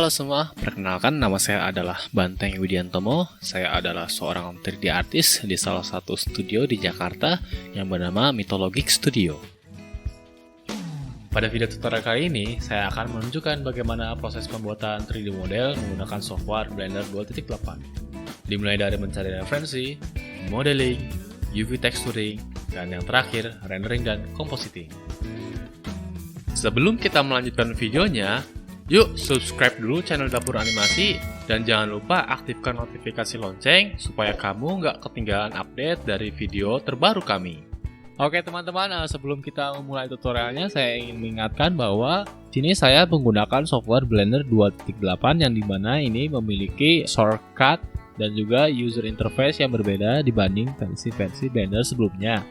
Halo semua, perkenalkan nama saya adalah Banteng Widiantomo. Saya adalah seorang 3D artist di salah satu studio di Jakarta yang bernama Mythologic Studio. Pada video tutorial kali ini, saya akan menunjukkan bagaimana proses pembuatan 3D model menggunakan software Blender 2.8. Dimulai dari mencari referensi, modeling, UV texturing, dan yang terakhir, rendering dan compositing. Sebelum kita melanjutkan videonya, yuk subscribe dulu channel Dapur Animasi dan jangan lupa aktifkan notifikasi lonceng supaya kamu nggak ketinggalan update dari video terbaru kami. Oke teman-teman, sebelum kita memulai tutorialnya, saya ingin mengingatkan bahwa sini saya menggunakan software Blender 2.8 yang dimana ini memiliki shortcut dan juga user interface yang berbeda dibanding versi-versi Blender sebelumnya.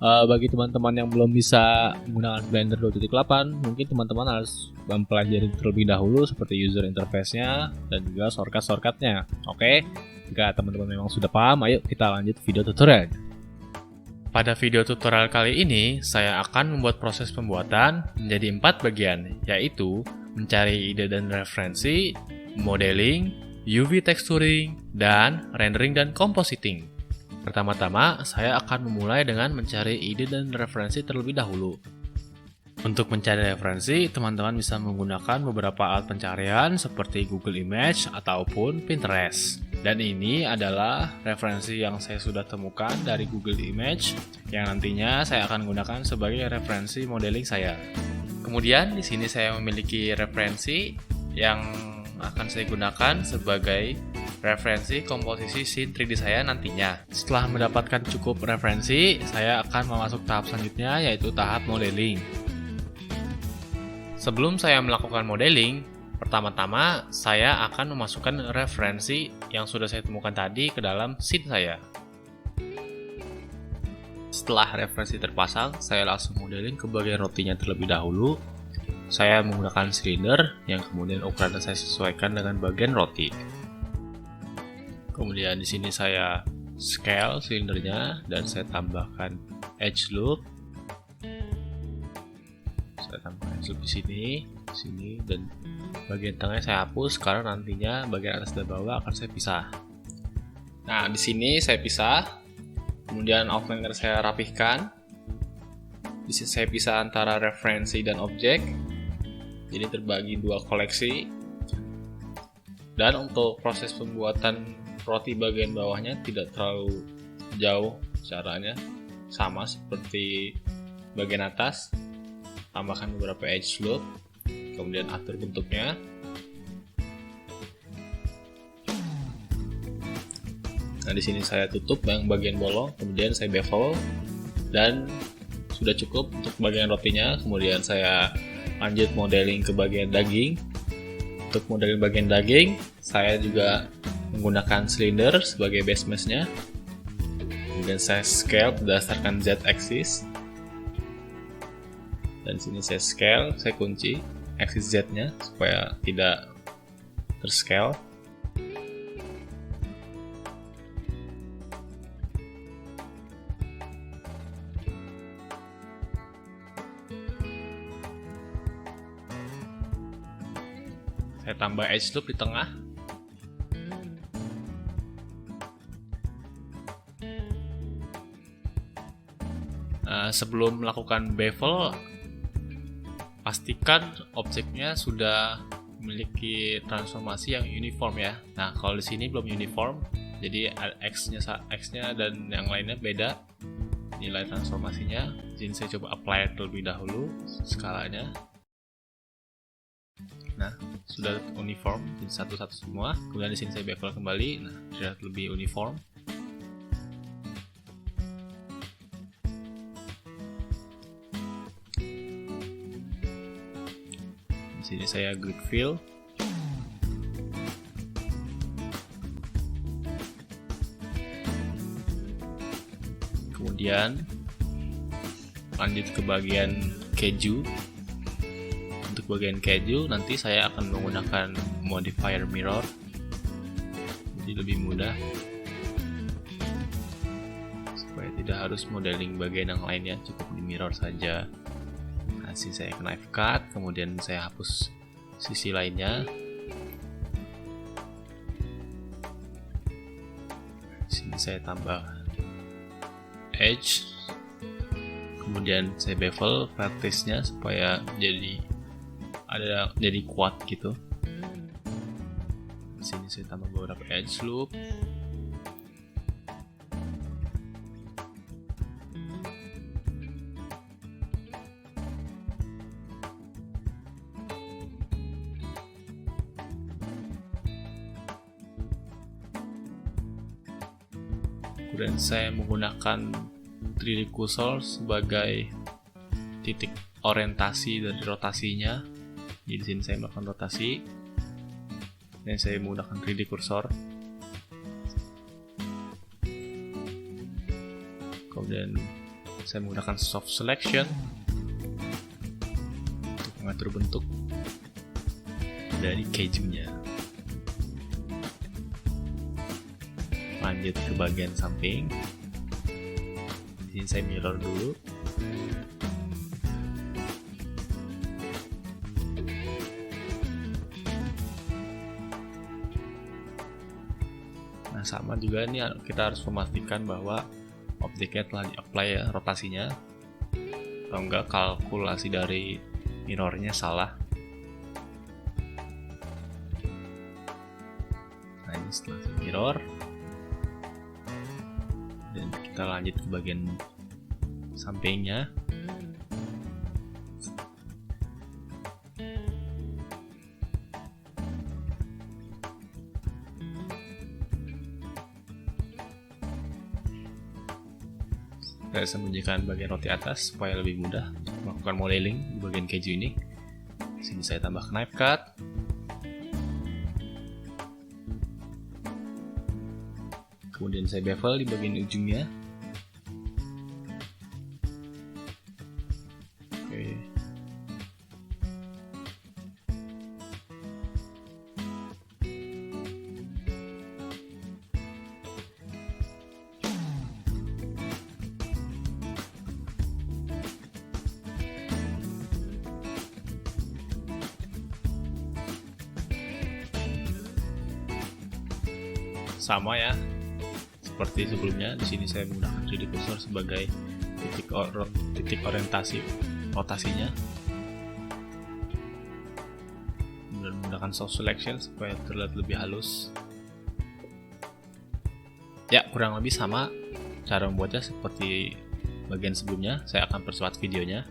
Bagi teman-teman yang belum bisa menggunakan Blender 2.8, mungkin teman-teman harus mempelajari terlebih dahulu seperti user interface-nya dan juga shortcut-shortcutnya. Oke, jika teman-teman memang sudah paham, ayo kita lanjut video tutorialnya. Pada video tutorial kali ini, saya akan membuat proses pembuatan menjadi 4 bagian, yaitu mencari ide dan referensi, modeling, UV texturing, dan rendering dan compositing. Pertama-tama, saya akan memulai dengan mencari ide dan referensi terlebih dahulu. Untuk mencari referensi, teman-teman bisa menggunakan beberapa alat pencarian seperti Google Image ataupun Pinterest. Dan ini adalah referensi yang saya sudah temukan dari Google Image yang nantinya saya akan gunakan sebagai referensi modeling saya. Kemudian di sini saya memiliki referensi yang akan saya gunakan sebagai referensi komposisi scene 3D saya nantinya. Setelah mendapatkan cukup referensi, saya akan memasuk tahap selanjutnya, yaitu tahap modeling. Sebelum saya melakukan modeling, pertama-tama saya akan memasukkan referensi yang sudah saya temukan tadi ke dalam scene saya. Setelah referensi terpasang, saya langsung modeling ke bagian rotinya terlebih dahulu. Saya menggunakan silinder yang kemudian ukurannya saya sesuaikan dengan bagian roti. Kemudian di sini saya scale silindernya dan saya tambahkan edge loop. Saya tambahkan edge loop di sini, dan bagian tengahnya saya hapus karena nantinya bagian atas dan bawah akan saya pisah. Nah, di sini saya pisah. Kemudian outliner saya rapihkan. Di sini saya pisah antara referensi dan objek. Jadi terbagi dua koleksi. Dan untuk proses pembuatan roti bagian bawahnya tidak terlalu jauh caranya, sama seperti bagian atas. Tambahkan beberapa edge loop, kemudian atur bentuknya. Nah, di sini saya tutup yang bagian bolong, kemudian saya bevel dan sudah cukup untuk bagian rotinya. Kemudian saya lanjut modeling ke bagian daging. Untuk modeling bagian daging, saya juga menggunakan silinder sebagai base mesh-nya. Kemudian saya scale berdasarkan z-axis. Dan sini saya scale, saya kunci axis z-nya supaya tidak terscale. Saya tambah edge loop di tengah. Sebelum melakukan bevel, pastikan objeknya sudah memiliki transformasi yang uniform ya. Nah, kalau di sini belum uniform, jadi X-nya dan yang lainnya beda nilai transformasinya. Jadi saya coba apply terlebih dahulu skalanya. Nah, sudah uniform, jadi satu-satu semua. Kemudian di sini saya bevel kembali. Nah, sudah lebih uniform. Di sini saya grid fill. Kemudian lanjut ke bagian keju. Untuk bagian keju nanti saya akan menggunakan modifier mirror, jadi lebih mudah supaya tidak harus modeling bagian yang lainnya, cukup di mirror saja. Nah, sini saya knife cut, kemudian saya hapus sisi lainnya. Sini saya tambah edge, kemudian saya bevel vertexnya supaya jadi kuat gitu. Di sini saya tambah beberapa edge loop. Kemudian saya menggunakan 3D cursor sebagai titik orientasi dari rotasinya. Jadi di sini saya melakukan rotasi dan saya menggunakan 3D cursor. Kemudian saya menggunakan soft selection untuk mengatur bentuk dari kejunya. Lanjut ke bagian samping. Di sini saya mirror dulu. Nah, sama juga ini kita harus memastikan bahwa objeknya telah di-apply ya rotasinya. Kalau enggak, kalkulasi dari mirrornya salah. Nah, ini setelah mirror, dan kita lanjut ke bagian sampingnya. Saya sembunyikan bagian roti atas supaya lebih mudah untuk melakukan modeling di bagian keju ini. Di sini saya tambah knife cut. Kemudian saya bevel di bagian ujungnya. Oke. Sama ya, seperti sebelumnya. Di sini saya menggunakan 3D cursor sebagai titik orientasi rotasinya, dan menggunakan soft selection supaya terlihat lebih halus. Ya, kurang lebih sama cara membuatnya seperti bagian sebelumnya. Saya akan percepat videonya.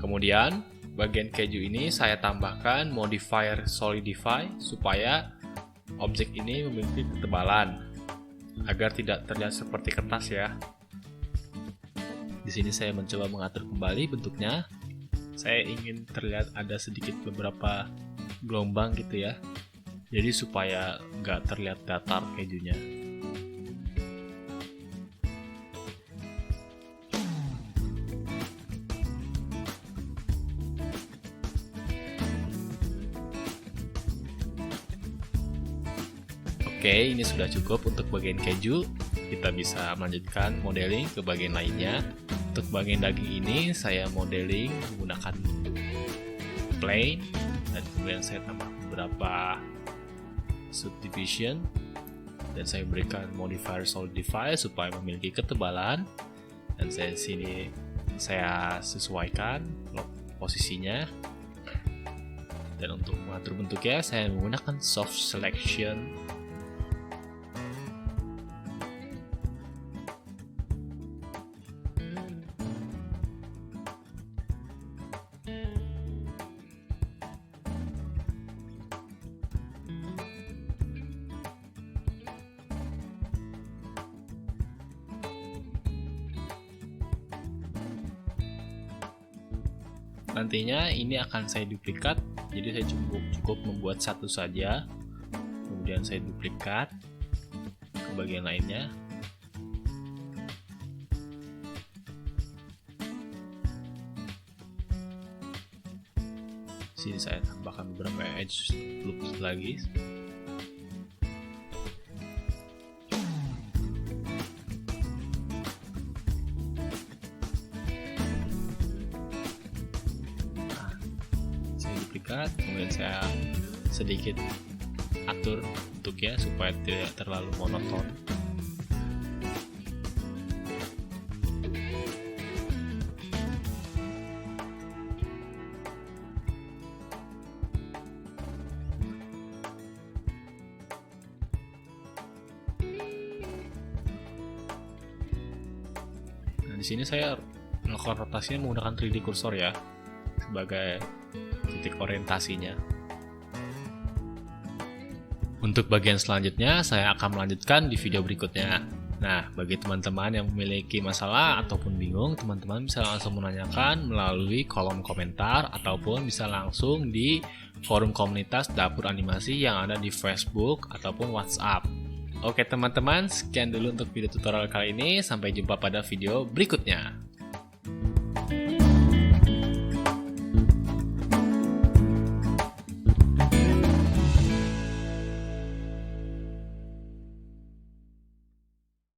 Kemudian bagian keju ini saya tambahkan modifier solidify supaya objek ini memiliki ketebalan agar tidak terlihat seperti kertas ya. Di sini saya mencoba mengatur kembali bentuknya. Saya ingin terlihat ada sedikit beberapa gelombang gitu ya. Jadi supaya nggak terlihat datar kejunya. Oke, ini sudah cukup untuk bagian keju. Kita bisa melanjutkan modeling ke bagian lainnya. Untuk bagian daging ini saya modeling menggunakan plane, dan kemudian saya tambah beberapa subdivision, dan saya berikan modifier solidify supaya memiliki ketebalan. Dan saya sesuaikan posisinya. Dan untuk mengatur bentuknya saya menggunakan soft selection. Nantinya ini akan saya duplikat, jadi saya cukup membuat satu saja, kemudian saya duplikat ke bagian lainnya. Sini saya tambahkan beberapa edge loop lagi. Nah, saya duplikat, kemudian saya sedikit atur bentuknya supaya tidak terlalu monoton. Nah, di sini saya melakukan rotasinya menggunakan 3D cursor ya sebagai titik orientasinya. Untuk bagian selanjutnya, saya akan melanjutkan di video berikutnya. Nah, bagi teman-teman yang memiliki masalah ataupun bingung, teman-teman bisa langsung menanyakan melalui kolom komentar ataupun bisa langsung di forum komunitas dapur animasi yang ada di Facebook ataupun WhatsApp. Oke teman-teman, sekian dulu untuk video tutorial kali ini. Sampai jumpa pada video berikutnya.